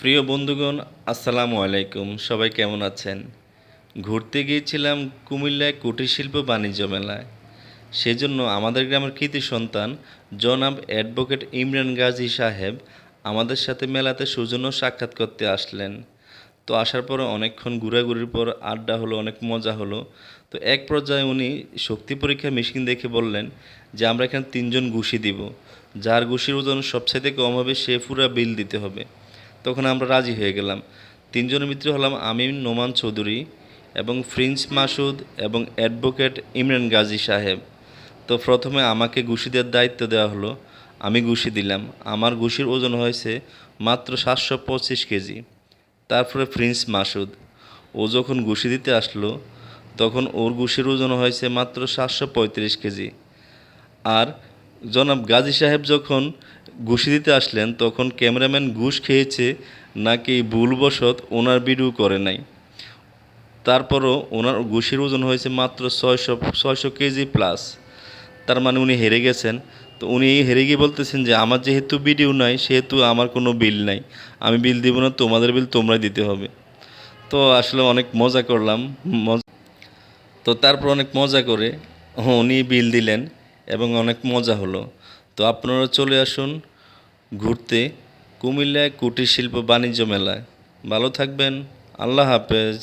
প্রিয় বন্ধুগণ, আসসালামু আলাইকুম। সবাই কেমন আছেন? ঘুরতে গিয়েছিলাম কুমিল্লায় কুটির শিল্প বাণিজ্য মেলায়। সেজন্য আমাদের গ্রামের কৃতি সন্তান জনাব অ্যাডভোকেট ইমরান গাজী সাহেব আমাদের সাথে মেলাতে সৌজন্য সাক্ষাৎ করতে আসলেন। তো আসার পরে অনেকক্ষণ ঘোরাঘুরির পর আড্ডা হলো, অনেক মজা হলো। তো এক পর্যায়ে উনি শক্তি পরীক্ষা মেশিন দেখে বললেন যে আমরা এখানে ৩ জন ঘুষি দিব, যার ঘুষির ওজন সবচাইতে কম হবে সে পুরা বিল দিতে হবে। তখন আমরা রাজি হয়ে গেলাম। ৩ জনের মিত্র হলাম আমি, নোমান চৌধুরী এবং প্রিন্স মাসুদ এবং অ্যাডভোকেট ইমরান গাজী সাহেব। তো প্রথমে আমাকে ঘুষি দেওয়ার দায়িত্ব দেওয়া হলো। আমি ঘুষি দিলাম। আমার ঘুষির ওজন হয়েছে মাত্র ৭২৫ কেজি। তারপরে প্রিন্স মাসুদ, ও যখন ঘুষি দিতে আসলো তখন ওর ঘুষির ওজন হয়েছে মাত্র ৭৩৫ কেজি। আর জনাব গাজী সাহেব যখন ঘুষি দিতে আসলেন তখন ক্যামেরাম্যান ঘুষ খেয়েছে নাকি ভুলবশত ওনার ভিডিও করে নাই। তারপরও ওনার ঘুষির ওজন হয়েছে মাত্র ৬০০ কেজি প্লাস। তার মানে উনি হেরে গেছেন। তো উনি হেরে গিয়ে বলতেছেন যে আমার যেহেতু ভিডিও নাই সেহেতু আমার কোনো বিল নাই, আমি বিল দিব না, তোমাদের বিল তোমরাই দিতে হবে। তো আসলে অনেক মজা করলাম। তো তারপর অনেক মজা করে উনি বিল দিলেন এবং অনেক মজা হলো। তো আপনারা চলে আসুন ঘুরতে কুমিল্লায় কুটির শিল্প বাণিজ্য মেলায়। ভালো থাকবেন। আল্লাহ হাফেজ।